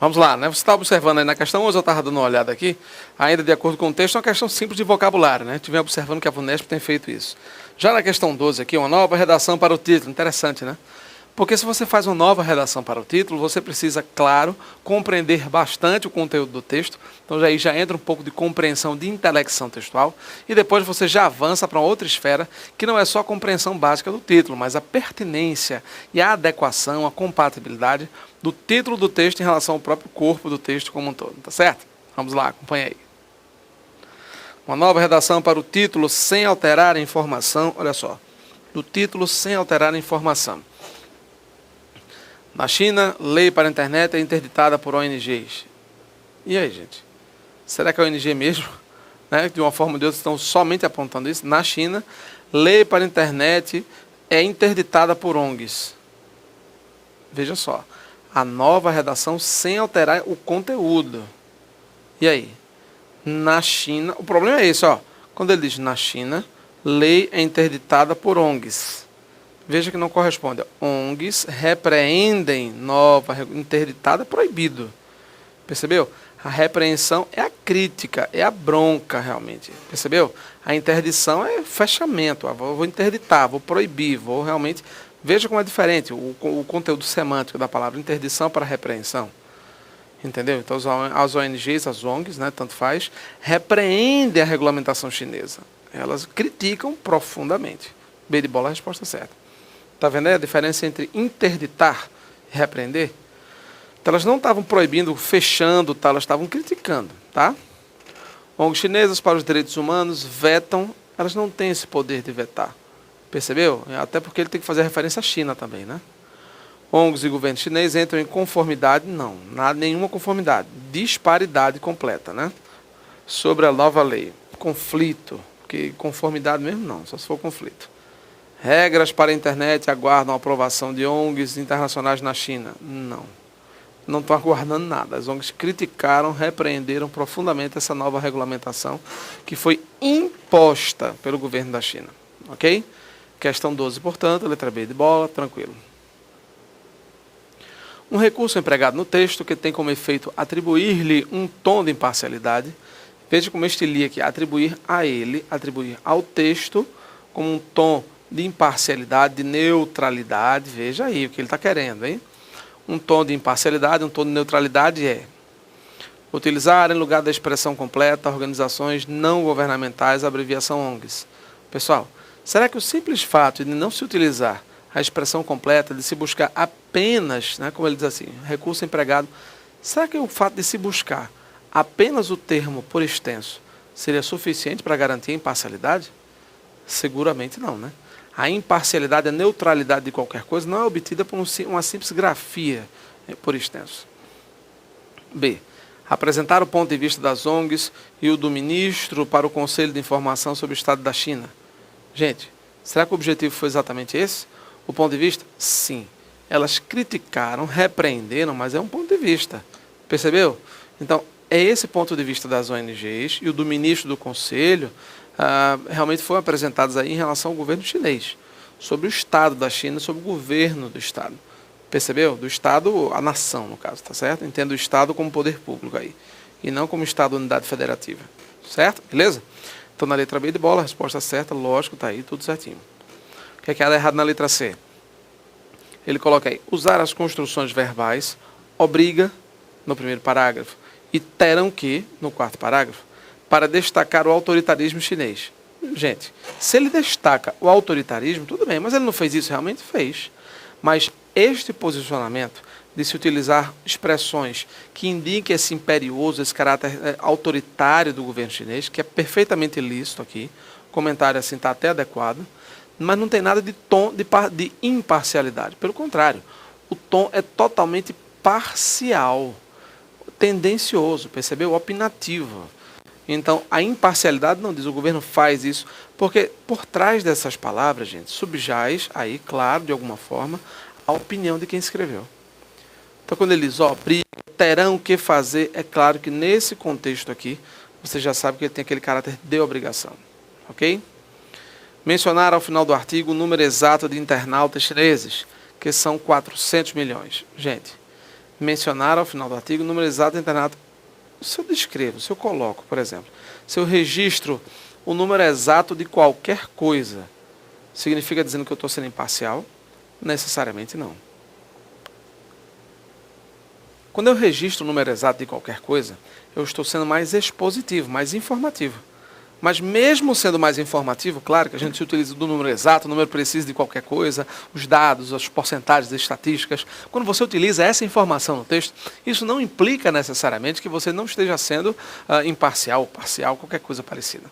Vamos lá, né? Você está observando aí na questão 11, eu estava dando uma olhada aqui, ainda de acordo com o texto, é uma questão simples de vocabulário, né? Estive observando que a VUNESP tem feito isso. Já na questão 12 aqui, uma nova redação para o título, interessante, né? Porque se você faz uma nova redação para o título, você precisa, claro, compreender bastante o conteúdo do texto. Então aí já entra um pouco de compreensão de intelecção textual. E depois você já avança para outra esfera, que não é só a compreensão básica do título, mas a pertinência e a adequação, a compatibilidade do título do texto em relação ao próprio corpo do texto como um todo. Tá certo? Vamos lá, acompanha aí. Uma nova redação para o título sem alterar a informação. Olha só. Do título sem alterar a informação. Na China, lei para a internet é interditada por ONGs. E aí, gente? Será que é ONG mesmo? Né? De uma forma ou de outra estão somente apontando isso. Na China, lei para a internet é interditada por ONGs. Veja só. A nova redação sem alterar o conteúdo. E aí? Na China, o problema é esse, ó. Quando ele diz na China, lei é interditada por ONGs. Veja que não corresponde. ONGs repreendem nova, interditada, proibido. Percebeu? A repreensão é a crítica, é a bronca realmente. Percebeu? A interdição é fechamento. Vou interditar, vou proibir, vou realmente... Veja como é diferente o conteúdo semântico da palavra interdição para repreensão. Entendeu? Então as ONGs, as ONGs, né, tanto faz, repreendem a regulamentação chinesa. Elas criticam profundamente. B de bola, a resposta certa. Está vendo aí a diferença entre interditar e repreender? Então, elas não estavam proibindo, fechando, tá? Elas estavam criticando. Tá? ONGs chinesas para os direitos humanos vetam, elas não têm esse poder de vetar. Percebeu? Até porque ele tem que fazer referência à China também. Né? ONGs e governo chinês entram em conformidade? Não, nenhuma conformidade. Disparidade completa. Né? Sobre a nova lei. Conflito, porque conformidade mesmo não, só se for conflito. Regras para a internet aguardam a aprovação de ONGs internacionais na China? Não. Não estão aguardando nada. As ONGs criticaram, repreenderam profundamente essa nova regulamentação que foi imposta pelo governo da China. Ok? Questão 12, portanto, letra B de bola, tranquilo. Um recurso empregado no texto que tem como efeito atribuir-lhe um tom de imparcialidade. Veja como este li aqui, atribuir a ele, atribuir ao texto como um tom de imparcialidade, de neutralidade. Veja aí o que ele está querendo, hein? Um tom de imparcialidade, um tom de neutralidade é utilizar, em lugar da expressão completa, organizações não governamentais, abreviação ONGs. Pessoal, será que o simples fato de não se utilizar a expressão completa, de se buscar apenas, né, como ele diz assim, recurso empregado, será que o fato de se buscar apenas o termo por extenso seria suficiente para garantir a imparcialidade? Seguramente não, né? A imparcialidade, a neutralidade de qualquer coisa não é obtida por uma simples grafia por extenso. B. Apresentar o ponto de vista das ONGs e o do ministro para o Conselho de Informação sobre o Estado da China. Gente, será que o objetivo foi exatamente esse? O ponto de vista? Sim. Elas criticaram, repreenderam, mas é um ponto de vista. Percebeu? Então, é esse ponto de vista das ONGs e o do ministro do Conselho realmente foram apresentados aí em relação ao governo chinês, sobre o Estado da China, sobre o governo do Estado. Percebeu? Do Estado, a nação, no caso, tá certo? Entendo o Estado como poder público aí, e não como Estado unidade federativa. Certo? Beleza? Então, na letra B de bola, a resposta certa, lógico, tá aí, tudo certinho. O que é que há de errado na letra C? Ele coloca aí, usar as construções verbais obriga, no primeiro parágrafo, e terão que, no quarto parágrafo, para destacar o autoritarismo chinês. Gente, se ele destaca o autoritarismo, tudo bem, mas ele não fez isso, realmente fez. Mas este posicionamento de se utilizar expressões que indiquem esse imperioso, esse caráter autoritário do governo chinês, que é perfeitamente lícito aqui, o comentário assim está até adequado, mas não tem nada de tom de imparcialidade. Pelo contrário, o tom é totalmente parcial, tendencioso, percebeu? Opinativo. Então, a imparcialidade não diz, o governo faz isso, porque por trás dessas palavras, gente, subjaz aí, claro, de alguma forma, a opinião de quem escreveu. Então, quando ele diz, obriga, terão que fazer, é claro que nesse contexto aqui, você já sabe que ele tem aquele caráter de obrigação. Ok? Mencionar ao final do artigo o número exato de internautas chineses, que são 400 milhões. Gente, mencionar ao final do artigo o número exato internado. Se eu descrevo, se eu coloco, por exemplo, se eu registro o número exato de qualquer coisa, significa dizendo que eu estou sendo imparcial? Necessariamente não. Quando eu registro o número exato de qualquer coisa, eu estou sendo mais expositivo, mais informativo. Mas mesmo sendo mais informativo, claro que a gente se utiliza do número exato, o número preciso de qualquer coisa, os dados, as porcentagens, as estatísticas. Quando você utiliza essa informação no texto, isso não implica necessariamente que você não esteja sendo imparcial, parcial, qualquer coisa parecida.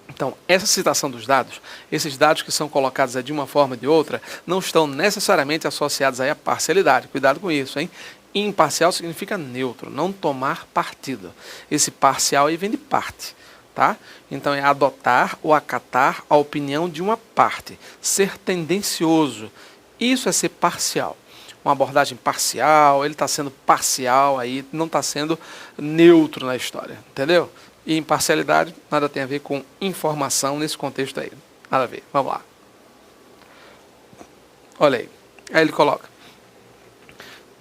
Então, essa citação dos dados, esses dados que são colocados de uma forma ou de outra, não estão necessariamente associados aí à parcialidade. Cuidado com isso, hein? Imparcial significa neutro, não tomar partido. Esse parcial aí vem de parte. Tá? Então é adotar ou acatar a opinião de uma parte, ser tendencioso. Isso é ser parcial. Uma abordagem parcial, ele está sendo parcial aí, não está sendo neutro na história, entendeu? E imparcialidade nada tem a ver com informação nesse contexto aí. Nada a ver. Vamos lá. Olha aí. Aí ele coloca: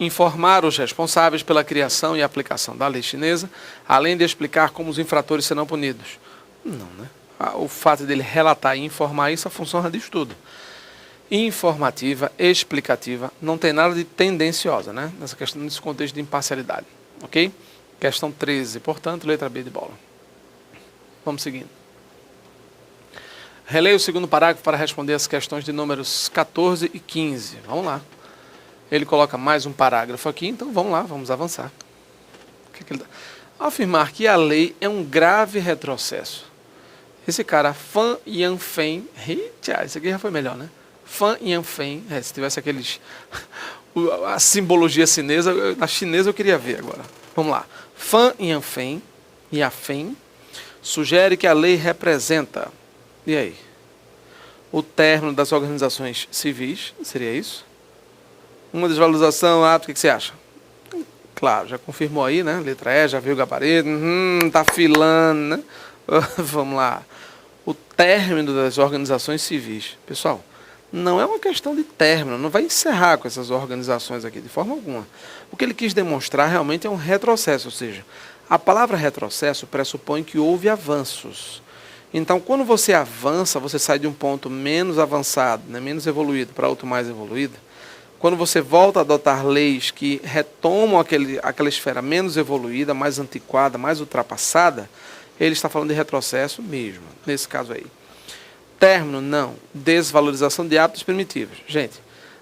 informar os responsáveis pela criação e aplicação da lei chinesa, além de explicar como os infratores serão punidos. Não, né? O fato dele relatar e informar isso, a função diz tudo. Informativa, explicativa, não tem nada de tendenciosa, né? Nessa questão, nesse contexto de imparcialidade. Ok? Questão 13, portanto, letra B de bola. Vamos seguindo. Releia o segundo parágrafo para responder as questões de números 14 e 15. Vamos lá. Ele coloca mais um parágrafo aqui, então vamos lá, vamos avançar. Ao afirmar que a lei é um grave retrocesso, esse cara, Fan Yanfen, esse aqui já foi melhor, né? Fan Yanfen, se tivesse aqueles, a simbologia chinesa, na chinesa eu queria ver agora. Vamos lá. Fan Yanfen, sugere que a lei representa, e aí? O término das organizações civis, seria isso? Uma desvalorização, o que você acha? Claro, já confirmou aí, né? Letra E, já viu o gabarito, tá filando, né? Vamos lá. O término das organizações civis. Pessoal, não é uma questão de término, não vai encerrar com essas organizações aqui, de forma alguma. O que ele quis demonstrar realmente é um retrocesso, ou seja, a palavra retrocesso pressupõe que houve avanços. Então, quando você avança, você sai de um ponto menos avançado, né, menos evoluído, para outro mais evoluído. Quando você volta a adotar leis que retomam aquela esfera menos evoluída, mais antiquada, mais ultrapassada, ele está falando de retrocesso mesmo, nesse caso aí. Término, não. Desvalorização de hábitos primitivos. Gente,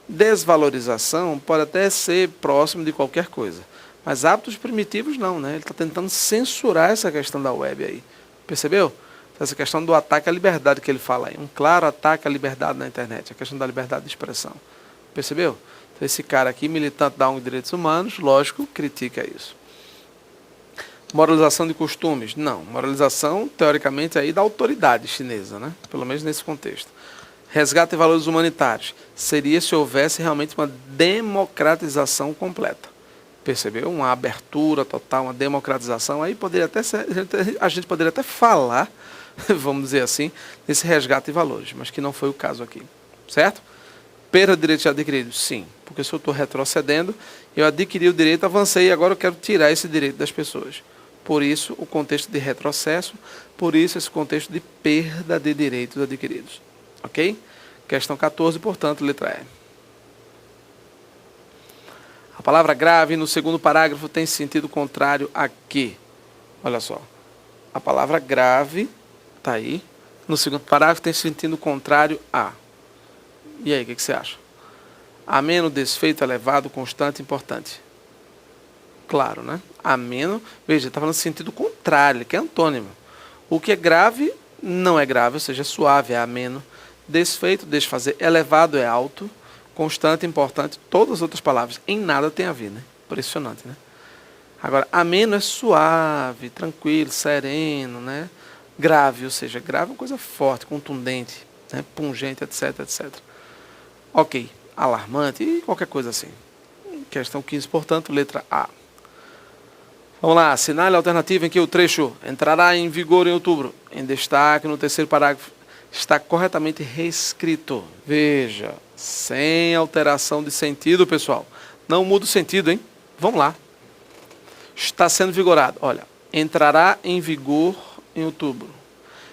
desvalorização pode até ser próximo de qualquer coisa, mas hábitos primitivos não, né? Ele está tentando censurar essa questão da web aí. Percebeu? Essa questão do ataque à liberdade que ele fala aí. Um claro ataque à liberdade na internet, a questão da liberdade de expressão. Percebeu? Então, esse cara aqui, militante da ONG de Direitos Humanos, lógico, critica isso. Moralização de costumes? Não. Moralização, teoricamente, aí da autoridade chinesa, né? Pelo menos nesse contexto. Resgate de valores humanitários. Seria se houvesse realmente uma democratização completa. Percebeu? Uma abertura total, uma democratização. Aí poderia até ser, a gente poderia até falar, vamos dizer assim, nesse resgate de valores, mas que não foi o caso aqui. Certo? Perda de direitos adquiridos? Sim, porque se eu estou retrocedendo, eu adquiri o direito, avancei e agora eu quero tirar esse direito das pessoas. Por isso, o contexto de retrocesso, por isso, esse contexto de perda de direitos adquiridos. Ok? Questão 14, portanto, letra E. A palavra grave no segundo parágrafo tem sentido contrário a quê? Olha só. A palavra grave, está aí, no segundo parágrafo tem sentido contrário a. E aí, o que você acha? Ameno, desfeito, elevado, constante, importante. Claro, né? Ameno, veja, está falando sentido contrário, que é antônimo. O que é grave não é grave, ou seja, é suave, é ameno. Desfeito, desfazer, elevado é alto, constante, importante, todas as outras palavras, em nada tem a ver, né? Impressionante, né? Agora, ameno é suave, tranquilo, sereno, né? Grave, ou seja, grave é uma coisa forte, contundente, né? Pungente, etc, etc. Ok, alarmante e qualquer coisa assim. Questão 15, portanto, letra A. Vamos lá, assinale a alternativa em que o trecho entrará em vigor em outubro. Em destaque, no terceiro parágrafo, está corretamente reescrito. Veja, sem alteração de sentido, pessoal. Não muda o sentido, hein? Vamos lá. Está sendo vigorado. Olha, entrará em vigor em outubro.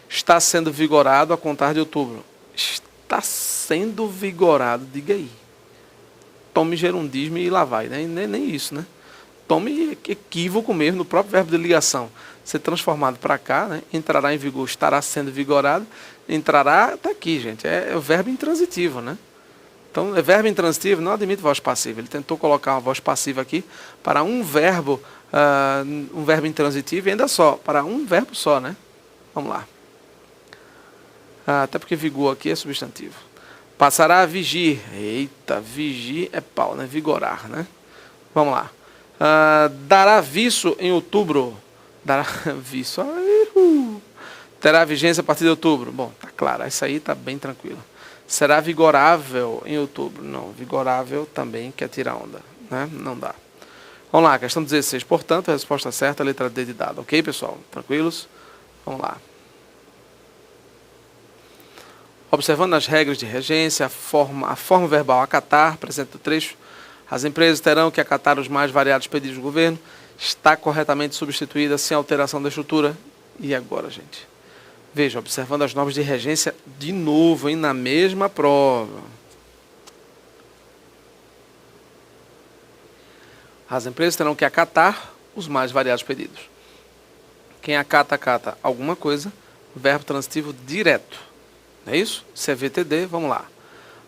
Está sendo vigorado a contar de outubro. Está sendo vigorado, diga aí. Tome gerundismo e lá vai, né? Nem isso, né? Tome equívoco mesmo no próprio verbo de ligação. Ser transformado para cá, né? Entrará em vigor, estará sendo vigorado. Entrará, está aqui, gente. É o verbo intransitivo, né? Então, é verbo intransitivo, não admite voz passiva. Ele tentou colocar uma voz passiva aqui para um verbo intransitivo e ainda só, para um verbo só, né? Vamos lá. Até porque vigor aqui é substantivo. Passará a vigir. Eita, vigir é pau, né? Vigorar, né? Vamos lá. Dará viço em outubro. Dará viço. Terá vigência a partir de outubro. Bom, tá claro. Isso aí tá bem tranquilo. Será vigorável em outubro. Não, vigorável também quer tirar onda, né? Não dá. Vamos lá, questão 16. Portanto, a resposta certa, a letra D de dado. Ok, pessoal? Tranquilos? Vamos lá. Observando as regras de regência, a forma verbal acatar, apresenta o trecho. As empresas terão que acatar os mais variados pedidos do governo. Está corretamente substituída sem alteração da estrutura. E agora, gente? Veja, observando as normas de regência de novo, hein, na mesma prova. As empresas terão que acatar os mais variados pedidos. Quem acata, acata alguma coisa, verbo transitivo direto. Não é isso? Se é VTD, vamos lá.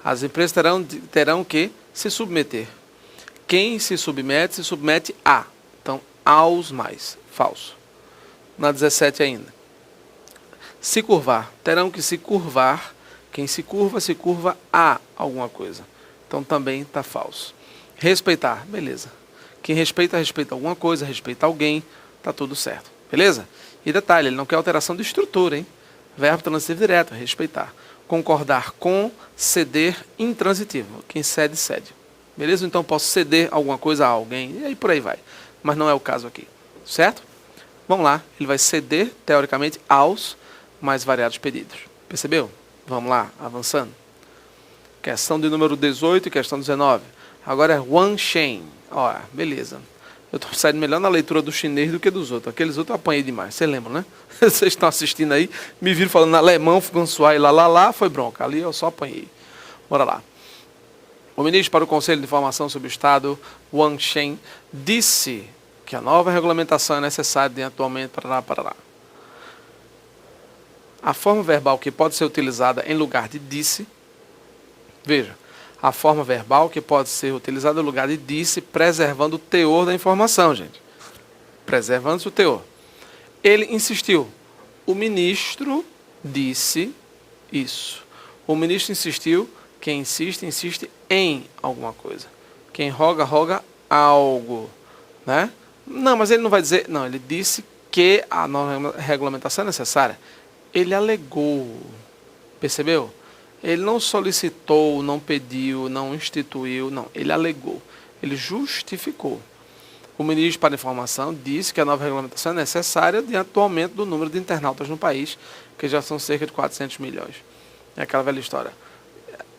As empresas terão que se submeter. Quem se submete a. Então, aos mais. Falso. Na 17 ainda. Se curvar. Terão que se curvar. Quem se curva a alguma coisa. Então, também está falso. Respeitar. Beleza. Quem respeita alguma coisa, respeita alguém. Está tudo certo. Beleza? E detalhe, ele não quer alteração de estrutura, hein? Verbo transitivo direto, respeitar. Concordar com, ceder, intransitivo. Quem cede, cede. Beleza? Então posso ceder alguma coisa a alguém. E aí por aí vai. Mas não é o caso aqui. Certo? Vamos lá. Ele vai ceder, teoricamente, aos mais variados pedidos. Percebeu? Vamos lá, avançando. Questão de número 18 e questão 19. Agora é Wan Shen. Ó, beleza. Eu estou saindo melhor na leitura do chinês do que dos outros. Aqueles outros eu apanhei demais. Vocês lembram, né? Vocês estão assistindo aí, me viram falando alemão, François e lá, foi bronca. Ali eu só apanhei. Bora lá. O ministro para o Conselho de Informação sobre o Estado, Wan Shen, disse que a nova regulamentação é necessária diante do aumento. Parará. A forma verbal que pode ser utilizada em lugar de disse, veja, a forma verbal que pode ser utilizada no lugar de disse, preservando o teor da informação, gente. Preservando-se o teor. Ele insistiu. O ministro disse isso. O ministro insistiu. Quem insiste, insiste em alguma coisa. Quem roga, roga algo. Né? Não, mas ele não vai dizer... Não, ele disse que a nova regulamentação é necessária. Ele alegou. Percebeu? Ele não solicitou, não pediu, não instituiu, não. Ele alegou. Ele justificou. O ministro para a Informação disse que a nova regulamentação é necessária diante do aumento do número de internautas no país, que já são cerca de 400 milhões. É aquela velha história.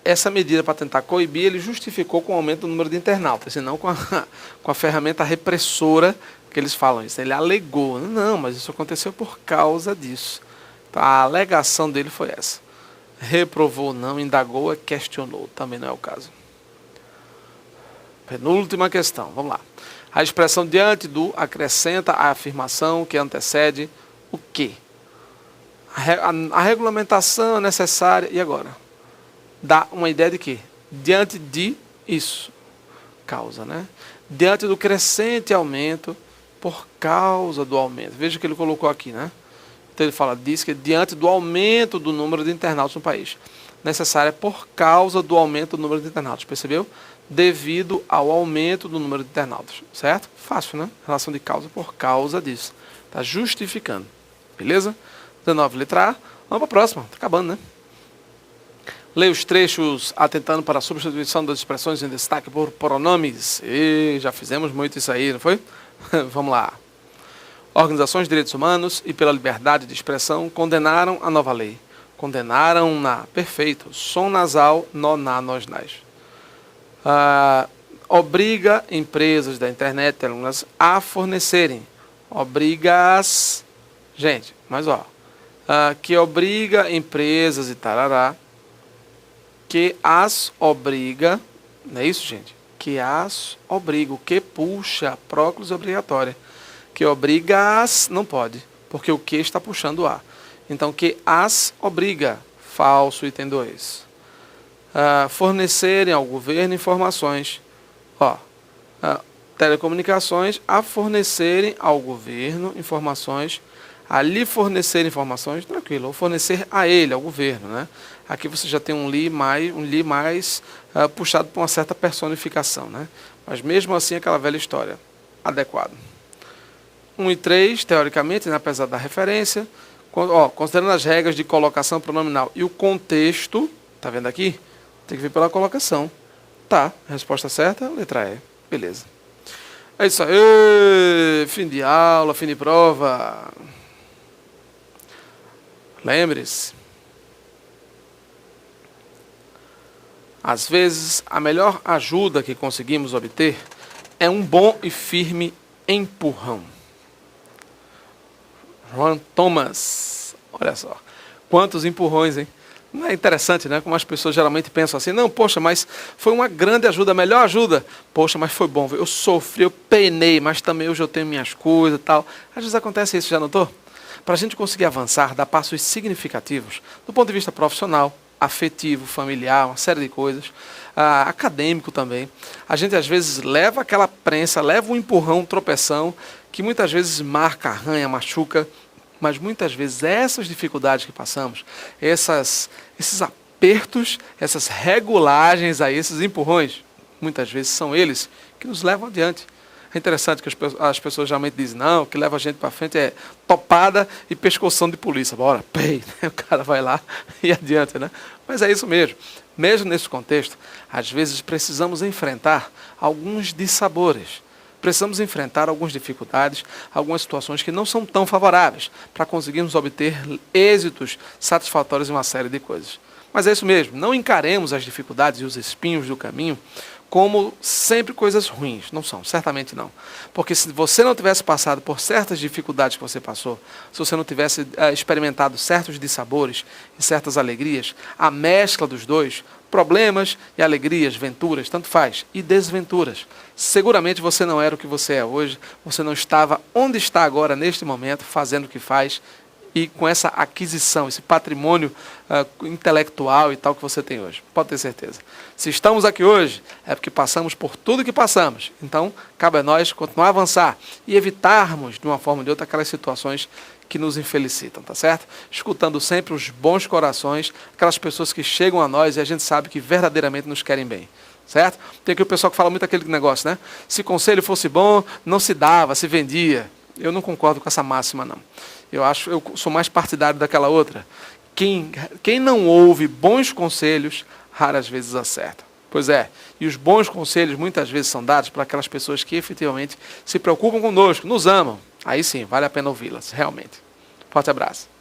Essa medida para tentar coibir, ele justificou com o aumento do número de internautas, e não com a ferramenta repressora que eles falam isso. Ele alegou. Não, mas isso aconteceu por causa disso. Então, a alegação dele foi essa. Reprovou, não, indagou, questionou. Também não é o caso. Penúltima questão, vamos lá. A expressão diante do acrescenta a afirmação que antecede o quê? A regulamentação é necessária, e agora? Dá uma ideia de quê? Diante de isso. Causa, né? Diante do crescente aumento, por causa do aumento. Veja que ele colocou aqui, né? Então ele diz que diante do aumento do número de internautas no país. Necessária por causa do aumento do número de internautas. Percebeu? Devido ao aumento do número de internautas. Certo? Fácil, né? Relação de causa por causa disso. Está justificando. Beleza? 19, letra A. Vamos para a próxima. Está acabando, né? Leia os trechos atentando para a substituição das expressões em destaque por pronomes. E já fizemos muito isso aí, não foi? Vamos lá. Organizações de direitos humanos e pela liberdade de expressão condenaram a nova lei. Condenaram-na. Perfeito. Som nasal, nó, na, nós, nós. obriga empresas da internet a fornecerem. Obriga-as. Gente, mas que obriga empresas e tarará. Que as obriga. Não é isso, gente? Que as obriga. O que puxa, próclise obrigatória. Que obriga-as, não pode. Porque o que está puxando a. Então, que as obriga. Falso, item 2. Fornecerem ao governo informações. Telecomunicações a fornecerem ao governo informações, a lhe fornecer informações, tranquilo, ou fornecer a ele, ao governo, né? Aqui você já tem um li mais puxado por uma certa personificação, né? Mas mesmo assim aquela velha história, adequado. 1 e 3, teoricamente, né, apesar da referência, considerando as regras de colocação pronominal e o contexto, tá vendo aqui? Tem que vir pela colocação. Tá, resposta certa, letra E. Beleza. É isso aí. Fim de aula, fim de prova. Lembre-se. Às vezes, a melhor ajuda que conseguimos obter é um bom e firme empurrão. Juan Thomas. Olha só. Quantos empurrões, hein? Não é interessante, né? Como as pessoas geralmente pensam assim, não, poxa, mas foi uma grande ajuda, a melhor ajuda. Poxa, mas foi bom, eu sofri, eu penei, mas também hoje eu tenho minhas coisas e tal. Às vezes acontece isso, já notou? Para a gente conseguir avançar, dar passos significativos, do ponto de vista profissional, afetivo, familiar, uma série de coisas, acadêmico também, a gente às vezes leva aquela prensa, leva um empurrão, um tropeção, que muitas vezes marca, arranha, machuca. Mas muitas vezes essas dificuldades que passamos, esses apertos, essas regulagens aí, esses empurrões, muitas vezes são eles que nos levam adiante. É interessante que as pessoas geralmente dizem, não, o que leva a gente para frente é topada e pescoção de polícia. Bora, pei, o cara vai lá e adianta, né? Mas é isso mesmo. Mesmo nesse contexto, às vezes precisamos enfrentar alguns dissabores. Precisamos enfrentar algumas dificuldades, algumas situações que não são tão favoráveis para conseguirmos obter êxitos satisfatórios em uma série de coisas. Mas é isso mesmo, não encaremos as dificuldades e os espinhos do caminho como sempre coisas ruins. Não são, certamente não. Porque se você não tivesse passado por certas dificuldades que você passou, se você não tivesse experimentado certos dissabores e certas alegrias, a mescla dos dois, problemas e alegrias, venturas, tanto faz, e desventuras. Seguramente você não era o que você é hoje, você não estava onde está agora, neste momento, fazendo o que faz, e com essa aquisição, esse patrimônio intelectual e tal que você tem hoje. Pode ter certeza. Se estamos aqui hoje, é porque passamos por tudo que passamos. Então, cabe a nós continuar a avançar e evitarmos, de uma forma ou de outra, aquelas situações que nos infelicitam, tá certo? Escutando sempre os bons corações, aquelas pessoas que chegam a nós e a gente sabe que verdadeiramente nos querem bem. Certo? Tem aqui o pessoal que fala muito aquele negócio, né? Se conselho fosse bom, não se dava, se vendia. Eu não concordo com essa máxima, não. Eu sou mais partidário daquela outra. Quem não ouve bons conselhos, raras vezes acerta. Pois é, e os bons conselhos muitas vezes são dados para aquelas pessoas que efetivamente se preocupam conosco, nos amam. Aí sim, vale a pena ouvi-las, realmente. Forte abraço.